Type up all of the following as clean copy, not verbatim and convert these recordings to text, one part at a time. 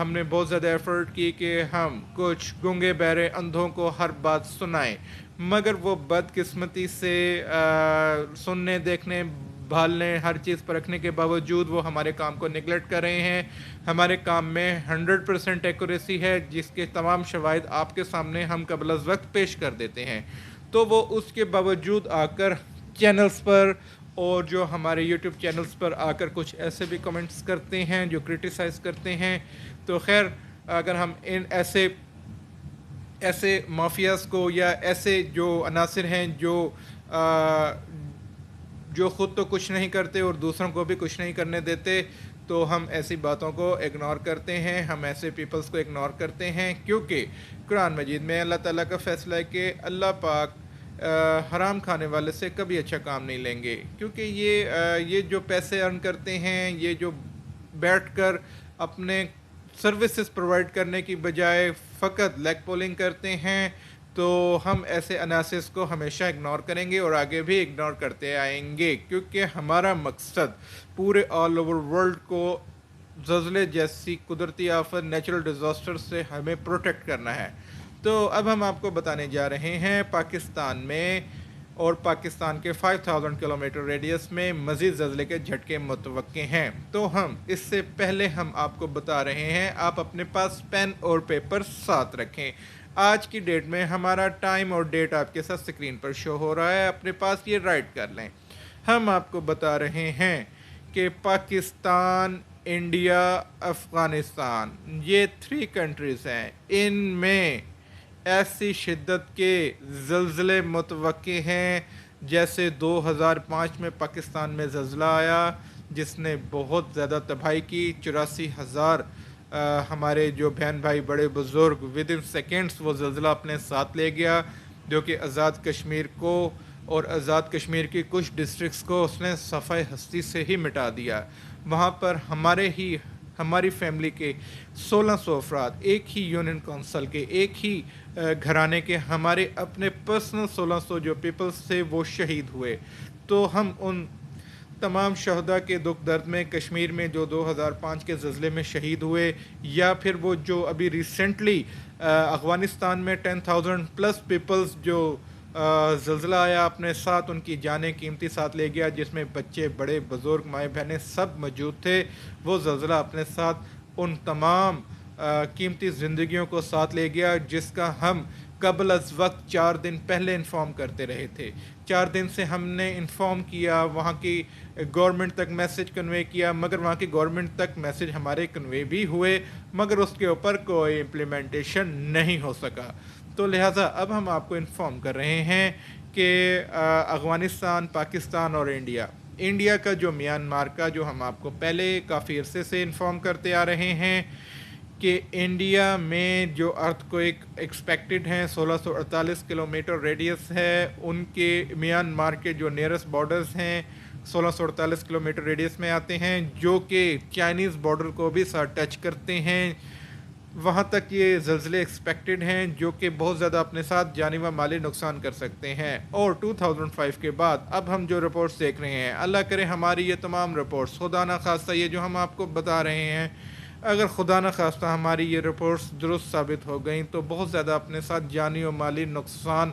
ہم نے بہت زیادہ ایفرٹ کی کہ ہم کچھ گونگے بہرے اندھوں کو ہر بات سنائیں، مگر وہ بدقسمتی سے سننے، دیکھنے، بھالنے، ہر چیز پرکھنے کے باوجود وہ ہمارے کام کو نگلیکٹ کر رہے ہیں۔ ہمارے کام میں 100% ایکوریسی ہے، جس کے تمام شواہد آپ کے سامنے ہم قبل از وقت پیش کر دیتے ہیں، تو وہ اس کے باوجود آ کر چینلز پر اور جو ہمارے یوٹیوب چینلز پر آ کر کچھ ایسے بھی کمنٹس کرتے ہیں جو کرٹیسائز کرتے ہیں۔ تو خیر، اگر ہم ان ایسے مافیاز کو یا ایسے جو عناصر ہیں جو خود تو کچھ نہیں کرتے اور دوسروں کو بھی کچھ نہیں کرنے دیتے، تو ہم ایسی باتوں کو اگنور کرتے ہیں، ہم ایسے پیپلز کو اگنور کرتے ہیں، کیونکہ قرآن مجید میں اللہ تعالیٰ کا فیصلہ ہے کہ اللہ پاک حرام کھانے والے سے کبھی اچھا کام نہیں لیں گے، کیونکہ یہ جو پیسے ارن کرتے ہیں، یہ جو بیٹھ کر اپنے سروسز پرووائڈ کرنے کی بجائے فقط لیگ پولنگ کرتے ہیں، تو ہم ایسے اناسس کو ہمیشہ اگنور کریں گے اور آگے بھی اگنور کرتے آئیں گے، کیونکہ ہمارا مقصد پورے آل اوور ورلڈ کو زلزلے جیسی قدرتی آفت، نیچرل ڈیزاسٹر سے ہمیں پروٹیکٹ کرنا ہے۔ تو اب ہم آپ کو بتانے جا رہے ہیں پاکستان میں اور پاکستان کے 5000 کلومیٹر ریڈیس میں مزید زلزلے کے جھٹکے متوقع ہیں۔ تو ہم اس سے پہلے ہم آپ کو بتا رہے ہیں، آپ اپنے پاس پین اور پیپر ساتھ رکھیں۔ آج کی ڈیٹ میں ہمارا ٹائم اور ڈیٹ آپ کے ساتھ اسکرین پر شو ہو رہا ہے، اپنے پاس یہ رائٹ کر لیں۔ ہم آپ کو بتا رہے ہیں کہ پاکستان، انڈیا، افغانستان، یہ 3 کنٹریز ہیں، ان میں ایسی شدت کے زلزلے متوقع ہیں جیسے 2005 میں پاکستان میں زلزلہ آیا جس نے بہت زیادہ تباہی کی، 84,000 ہمارے جو بہن بھائی بڑے بزرگ ود ان سیکنڈس وہ زلزلہ اپنے ساتھ لے گیا، جو کہ آزاد کشمیر کو اور آزاد کشمیر کی کچھ ڈسٹرکٹس کو اس نے صفحہ ہستی سے ہی مٹا دیا۔ وہاں پر ہماری فیملی کے 1600 افراد، ایک ہی یونین کونسل کے، ایک ہی گھرانے کے، ہمارے اپنے پرسنل 1600 جو پیپلز تھے وہ شہید ہوئے۔ تو ہم ان تمام شہداء کے دکھ درد میں، کشمیر میں جو 2005 کے زلزلے میں شہید ہوئے، یا پھر وہ جو ابھی ریسنٹلی افغانستان میں 10,000 پلس پیپلز جو زلزلہ آیا اپنے ساتھ ان کی جانیں قیمتی ساتھ لے گیا، جس میں بچے، بڑے بزرگ، مائیں بہنیں سب موجود تھے۔ وہ زلزلہ اپنے ساتھ ان تمام قیمتی زندگیوں کو ساتھ لے گیا، جس کا ہم قبل از وقت 4 دن پہلے انفارم کرتے رہے تھے۔ 4 دن سے ہم نے انفارم کیا، وہاں کی گورنمنٹ تک میسج کنوے کیا، مگر وہاں کی گورنمنٹ تک میسج ہمارے کنوے بھی ہوئے، مگر اس کے اوپر کوئی امپلیمنٹیشن نہیں ہو سکا۔ تو لہٰذا اب ہم آپ کو انفارم کر رہے ہیں کہ افغانستان، پاکستان اور انڈیا کا جو میانمار کا، جو ہم آپ کو پہلے کافی عرصے سے انفارم کرتے آ رہے ہیں کہ انڈیا میں جو ارتھ کوئک ایکسپیکٹڈ ہیں 1648 کلومیٹر ریڈیس ہے، ان کے میانمار کے جو نیئرسٹ بارڈرز ہیں 1648 کلومیٹر ریڈیس میں آتے ہیں، جو کہ چائنیز بارڈر کو بھی ساتھ ٹچ کرتے ہیں۔ وہاں تک یہ زلزلے ایکسپیکٹڈ ہیں جو کہ بہت زیادہ اپنے ساتھ جانی و مالی نقصان کر سکتے ہیں۔ اور 2005 کے بعد اب ہم جو رپورٹس دیکھ رہے ہیں، اللہ کرے ہماری یہ تمام رپورٹس، خدا نہ خواستہ یہ جو ہم آپ کو بتا رہے ہیں، اگر خدا نہ خواستہ ہماری یہ رپورٹس درست ثابت ہو گئیں تو بہت زیادہ اپنے ساتھ جانی و مالی نقصان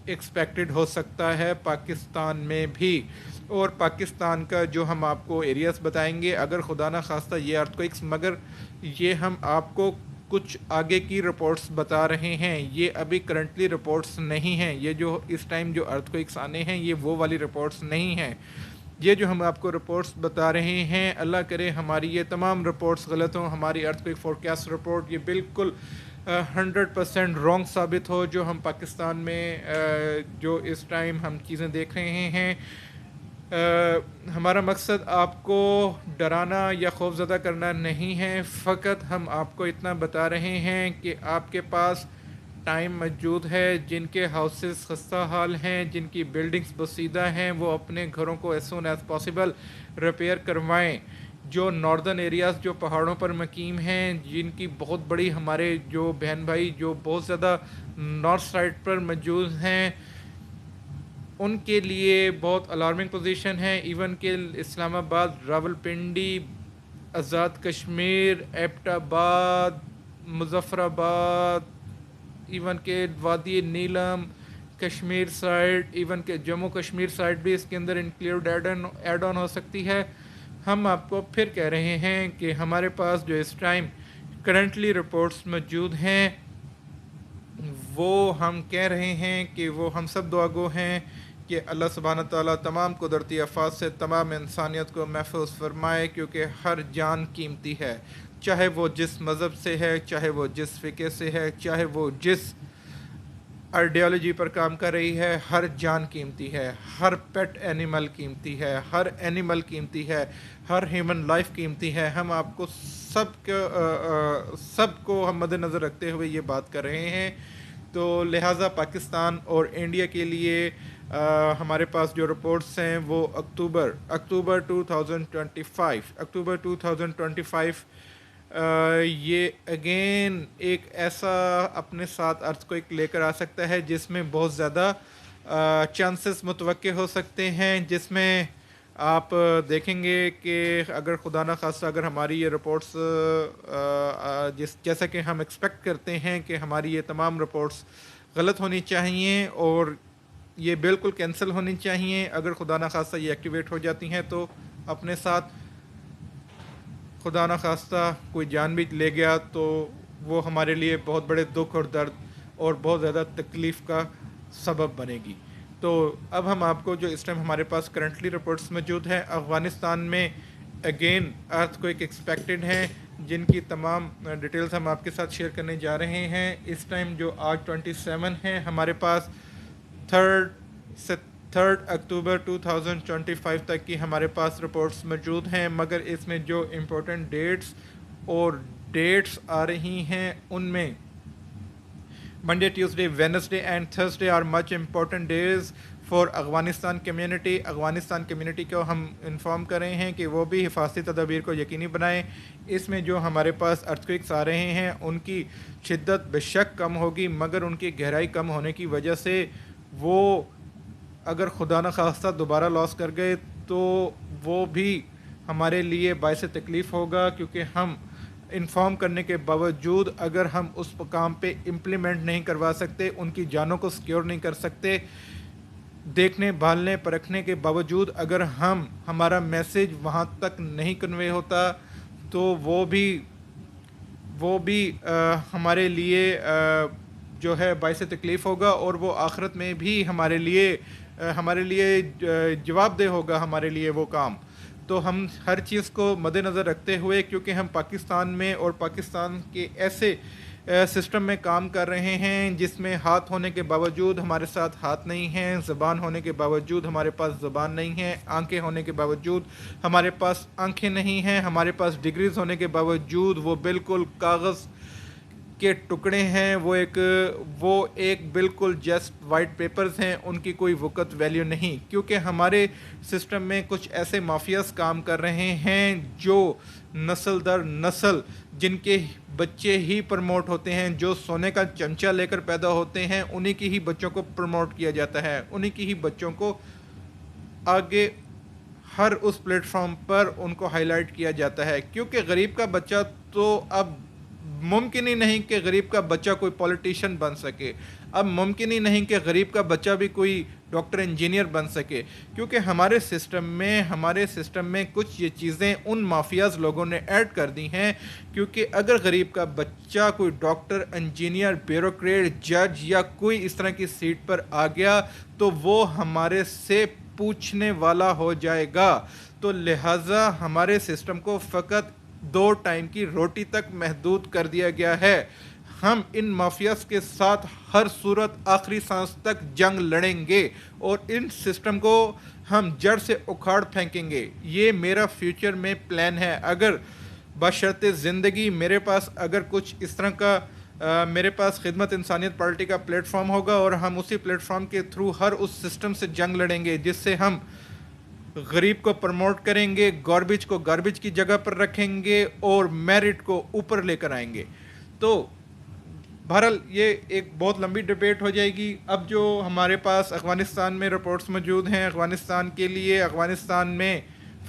ایکسپیکٹڈ ہو سکتا ہے پاکستان میں بھی۔ اور پاکستان کا جو ہم آپ کو ایریاز بتائیں گے، اگر خدا نہ خواستہ یہ ارتھکوئکس، مگر یہ ہم آپ کو کچھ آگے کی رپورٹس بتا رہے ہیں، یہ ابھی کرنٹلی رپورٹس نہیں ہیں، یہ جو اس ٹائم جو ارتھکوئکس آنے ہیں یہ وہ والی رپورٹس نہیں ہیں۔ یہ جو ہم آپ کو رپورٹس بتا رہے ہیں، اللہ کرے ہماری یہ تمام رپورٹس غلط ہوں، ہماری ارتھکوئک فورکاسٹ رپورٹ یہ بالکل 100% رانگ ثابت ہو، جو ہم پاکستان میں جو اس ٹائم ہم چیزیں دیکھ رہے ہیں۔ ہمارا مقصد آپ کو ڈرانا یا خوفزدہ کرنا نہیں ہے، فقط ہم آپ کو اتنا بتا رہے ہیں کہ آپ کے پاس ٹائم موجود ہے، جن کے ہاؤسز خستہ حال ہیں، جن کی بلڈنگز بسیدہ ہیں، وہ اپنے گھروں کو as soon as possible repair کروائیں۔ جو ناردرن ایریاز جو پہاڑوں پر مقیم ہیں، جن کی بہت بڑی ہمارے جو بہن بھائی جو بہت زیادہ نارتھ سائڈ پر موجود ہیں، ان کے لیے بہت الارمنگ پوزیشن ہے۔ ایون کہ اسلام آباد، راولپنڈی، آزاد کشمیر، ایبٹ آباد، مظفر آباد، ایون کہ وادی نیلم، کشمیر سائڈ، ایون کہ جموں کشمیر سائڈ بھی اس کے اندر انکلوڈ ایڈ آن ہو سکتی ہے. ہم آپ کو پھر کہہ رہے ہیں کہ ہمارے پاس جو اس ٹائم کرنٹلی رپورٹس موجود ہیں وہ ہم کہہ رہے ہیں کہ وہ ہم سب دعا گو ہیں کہ اللہ سبحانہ تعالیٰ تمام قدرتی آفات سے تمام انسانیت کو محفوظ فرمائے، کیونکہ ہر جان قیمتی ہے، چاہے وہ جس مذہب سے ہے، چاہے وہ جس فقہ سے ہے، چاہے وہ جس آئیڈیالوجی پر کام کر رہی ہے. ہر جان قیمتی ہے، ہر پیٹ اینیمل قیمتی ہے، ہر اینیمل قیمتی ہے، ہر ہیومن لائف قیمتی ہے. ہم آپ کو سب کو ہم مد نظر رکھتے ہوئے یہ بات کر رہے ہیں. تو لہٰذا پاکستان اور انڈیا کے لیے ہمارے پاس جو رپورٹس ہیں وہ اکتوبر 2025 یہ اگین ایک ایسا اپنے ساتھ ارتھ کو ایک لے کر آ سکتا ہے جس میں بہت زیادہ چانسز متوقع ہو سکتے ہیں، جس میں آپ دیکھیں گے کہ اگر خدا نخواستہ اگر ہماری یہ رپورٹس جیسا کہ ہم ایکسپیکٹ کرتے ہیں کہ ہماری یہ تمام رپورٹس غلط ہونی چاہیے اور یہ بالکل کینسل ہونی چاہیے، اگر خدا نخواستہ یہ ایکٹیویٹ ہو جاتی ہیں تو اپنے ساتھ خدا نخواستہ کوئی جان بھی لے گیا تو وہ ہمارے لیے بہت بڑے دکھ اور درد اور بہت زیادہ تکلیف کا سبب بنے گی. تو اب ہم آپ کو جو اس ٹائم ہمارے پاس کرنٹلی رپورٹس موجود ہیں، افغانستان میں اگین ارتھ کو ایکسپیکٹڈ ہیں، جن کی تمام ڈیٹیلز ہم آپ کے ساتھ شیئر کرنے جا رہے ہیں. اس ٹائم جو آج 27 ہیں ہمارے پاس 3 اکتوبر 2025 تک کی ہمارے پاس رپورٹس موجود ہیں، مگر اس میں جو امپورٹنٹ ڈیٹس آ رہی ہیں ان میں Monday, Tuesday, Wednesday and Thursday are much important days for Afghanistan community. Afghanistan community کو ہم انفارم کر رہے ہیں کہ وہ بھی حفاظتی تدابیر کو یقینی بنائیں. اس میں جو ہمارے پاس ارتھکویکس آ رہے ہیں ان کی شدت بے شک کم ہوگی، مگر ان کی گہرائی کم ہونے کی وجہ سے وہ اگر خدا نخواستہ دوبارہ لاس کر گئے تو وہ بھی ہمارے لیے باعث تکلیف ہوگا، کیونکہ ہم انفارم کرنے کے باوجود اگر ہم اس کام پہ امپلیمنٹ نہیں کروا سکتے، ان کی جانوں کو سیکیور نہیں کر سکتے، دیکھنے بھالنے پرکھنے کے باوجود اگر ہمارا میسیج وہاں تک نہیں کنوے ہوتا تو وہ بھی ہمارے لیے جو ہے باعث تکلیف ہوگا، اور وہ آخرت میں بھی ہمارے لیے جواب دہ ہوگا ہمارے لیے وہ کام. تو ہم ہر چیز کو مد نظر رکھتے ہوئے، کیونکہ ہم پاکستان میں اور پاکستان کے ایسے سسٹم میں کام کر رہے ہیں جس میں ہاتھ ہونے کے باوجود ہمارے ساتھ ہاتھ نہیں ہیں، زبان ہونے کے باوجود ہمارے پاس زبان نہیں ہے، آنکھیں ہونے کے باوجود ہمارے پاس آنکھیں نہیں ہیں، ہمارے پاس ڈگریز ہونے کے باوجود وہ بالکل کاغذ کے ٹکڑے ہیں، وہ ایک بالکل جسٹ وائٹ پیپرز ہیں، ان کی کوئی وقت ویلیو نہیں. کیونکہ ہمارے سسٹم میں کچھ ایسے مافیاز کام کر رہے ہیں جو نسل در نسل جن کے بچے ہی پروموٹ ہوتے ہیں، جو سونے کا چمچہ لے کر پیدا ہوتے ہیں انہی کی ہی بچوں کو پروموٹ کیا جاتا ہے، انہی کی ہی بچوں کو آگے ہر اس پلیٹ فارم پر ان کو ہائی لائٹ کیا جاتا ہے. کیونکہ غریب کا بچہ تو اب ممکن ہی نہیں کہ غریب کا بچہ کوئی پولیٹیشین بن سکے، اب ممکن ہی نہیں کہ غریب کا بچہ بھی کوئی ڈاکٹر انجینئر بن سکے، کیونکہ ہمارے سسٹم میں کچھ یہ چیزیں ان مافیاز لوگوں نے ایڈ کر دی ہیں. کیونکہ اگر غریب کا بچہ کوئی ڈاکٹر، انجینئر، بیوروکریٹ، جج یا کوئی اس طرح کی سیٹ پر آ گیا تو وہ ہمارے سے پوچھنے والا ہو جائے گا. تو لہٰذا ہمارے سسٹم کو فقط 2 ٹائم کی روٹی تک محدود کر دیا گیا ہے. ہم ان مافیاز کے ساتھ ہر صورت آخری سانس تک جنگ لڑیں گے اور ان سسٹم کو ہم جڑ سے اکھاڑ پھینکیں گے. یہ میرا فیوچر میں پلان ہے. اگر بشرط زندگی میرے پاس اگر کچھ اس طرح کا میرے پاس خدمت انسانیت پارٹی کا پلیٹ فارم ہوگا اور ہم اسی پلیٹ فارم کے تھرو ہر اس سسٹم سے جنگ لڑیں گے جس سے ہم غریب کو پروموٹ کریں گے، گاربیج کو گاربیج کی جگہ پر رکھیں گے اور میرٹ کو اوپر لے کر آئیں گے. تو بہرحال یہ ایک بہت لمبی ڈیبیٹ ہو جائے گی. اب جو ہمارے پاس افغانستان میں رپورٹس موجود ہیں افغانستان کے لیے، افغانستان میں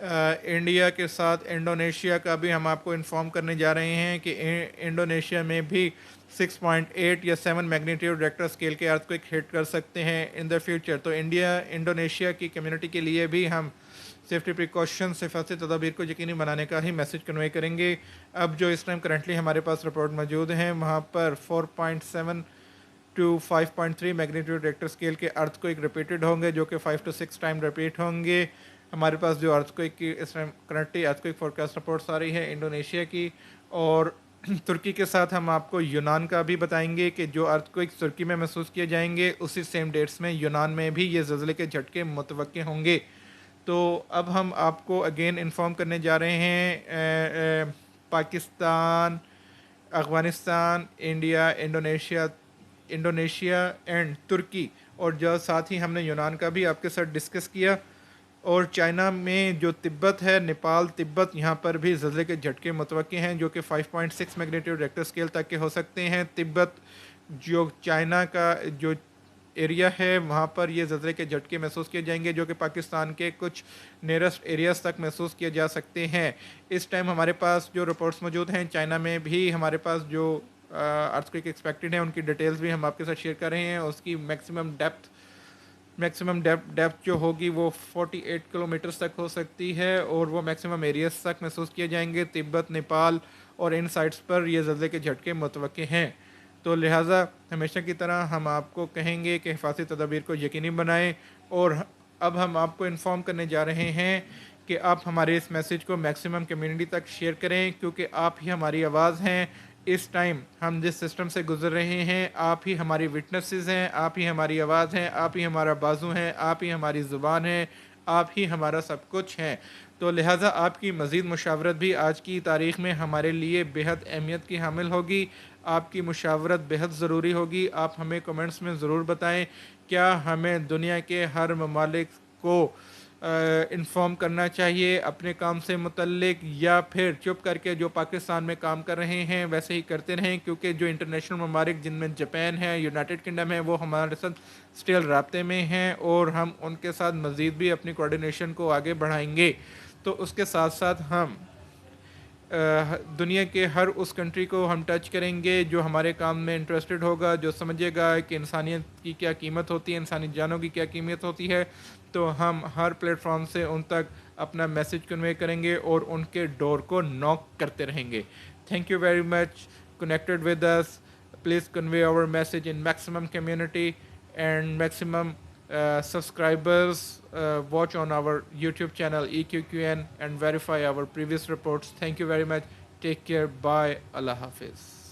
انڈیا کے ساتھ انڈونیشیا کا بھی ہم آپ کو انفارم کرنے جا رہے ہیں کہ انڈونیشیا میں بھی 6.8 یا 7 میگنیٹیوڈ ریکٹر اسکیل کے ارتھ کوئک ہٹ کر سکتے ہیں ان دا فیوچر. تو انڈونیشیا کی کمیونٹی کے لیے بھی ہم سیفٹی پریکاشنس حفاظتی تدابیر کو یقینی بنانے کا ہی میسج کنوے کریں گے. اب جو اس ٹائم کرنٹلی ہمارے پاس رپورٹ موجود ہیں وہاں پر 4.7 ٹو 5.3 میگنیٹیوڈ ریکٹر اسکیل کے ارتھ کوئک ریپیٹڈ ہوں گے جو کہ 5 to 6 ٹائم ریپیٹ ہوں گے. ہمارے پاس جو ارتھ کوئک کی اس ٹائم کرنٹلی ارتھ کوئک فورکاسٹ رپورٹس آ رہی ہے انڈونیشیا کی اور ترکی کے ساتھ ہم آپ کو یونان کا بھی بتائیں گے کہ جو ارتھ کوئک ترکی میں محسوس کیے جائیں گے اسی سیم ڈیٹس میں یونان میں بھی یہ زلزلے کے جھٹکے متوقع ہوں گے. تو اب ہم آپ کو اگین انفارم کرنے جا رہے ہیں Pakistan, Afghanistan, India, Indonesia and ترکی اور جو ساتھ ہی ہم نے یونان کا بھی آپ کے ساتھ ڈسکس کیا. اور چائنا میں جو تبت ہے، نیپال، تبت، یہاں پر بھی زلزلے کے جھٹکے متوقع ہیں جو کہ 5.6 میگنیٹیوڈ ریکٹر اسکیل تک کے ہو سکتے ہیں. تبت جو چائنا کا جو ایریا ہے وہاں پر یہ زلزلے کے جھٹکے محسوس کیے جائیں گے جو کہ پاکستان کے کچھ نیئرسٹ ایریاز تک محسوس کیے جا سکتے ہیں. اس ٹائم ہمارے پاس جو رپورٹس موجود ہیں چائنا میں بھی ہمارے پاس جو ارتھ کوئک ایکسپیکٹڈ ہیں ان کی ڈیٹیلز بھی ہم آپ کے ساتھ شیئر کر رہے ہیں. اس کی میکسیمم ڈیپتھ جو ہوگی وہ 48 کلومیٹرز تک ہو سکتی ہے اور وہ میکسیمم ایریاز تک محسوس کیے جائیں گے. تبت، نیپال اور ان سائٹس پر یہ زلزلے کے جھٹکے متوقع ہیں. تو لہٰذا ہمیشہ کی طرح ہم آپ کو کہیں گے کہ حفاظتی تدابیر کو یقینی بنائیں. اور اب ہم آپ کو انفارم کرنے جا رہے ہیں کہ آپ ہمارے اس میسج کو میکسیمم کمیونٹی تک شیئر کریں کیونکہ آپ ہی ہماری آواز ہیں. اس ٹائم ہم جس سسٹم سے گزر رہے ہیں آپ ہی ہماری وٹنسز ہیں، آپ ہی ہماری آواز ہیں، آپ ہی ہمارا بازو ہیں، آپ ہی ہماری زبان ہے، آپ ہی ہمارا سب کچھ ہیں. تو لہٰذا آپ کی مزید مشاورت بھی آج کی تاریخ میں ہمارے لیے بہت اہمیت کی حامل ہوگی. آپ کی مشاورت بہت ضروری ہوگی. آپ ہمیں کمنٹس میں ضرور بتائیں کیا ہمیں دنیا کے ہر ممالک کو انفارم کرنا چاہیے اپنے کام سے متعلق یا پھر چپ کر کے جو پاکستان میں کام کر رہے ہیں ویسے ہی کرتے رہیں کیونکہ جو انٹرنیشنل ممالک جن میں جاپان ہے، یونائٹڈ کنگڈم ہے، وہ ہمارے ساتھ اسٹل رابطے میں ہیں اور ہم ان کے ساتھ مزید بھی اپنی کوارڈینیشن کو آگے بڑھائیں گے. تو اس کے ساتھ ساتھ ہم دنیا کے ہر اس کنٹری کو ہم ٹچ کریں گے جو ہمارے کام میں انٹرسٹڈ ہوگا، جو سمجھے گا کہ انسانیت کی کیا قیمت ہوتی ہے، انسانی جانوں کی کیا قیمت ہوتی ہے. تو ہم ہر پلیٹ فارم سے ان تک اپنا میسج کنوے کریں گے اور ان کے ڈور کو ناک کرتے رہیں گے. Thank you very much. Connected with us. Please convey our message in maximum community and maximum subscribers. Watch on our YouTube channel EQQN and verify our previous reports. Thank you very much. Take care. Bye. Allah Hafiz.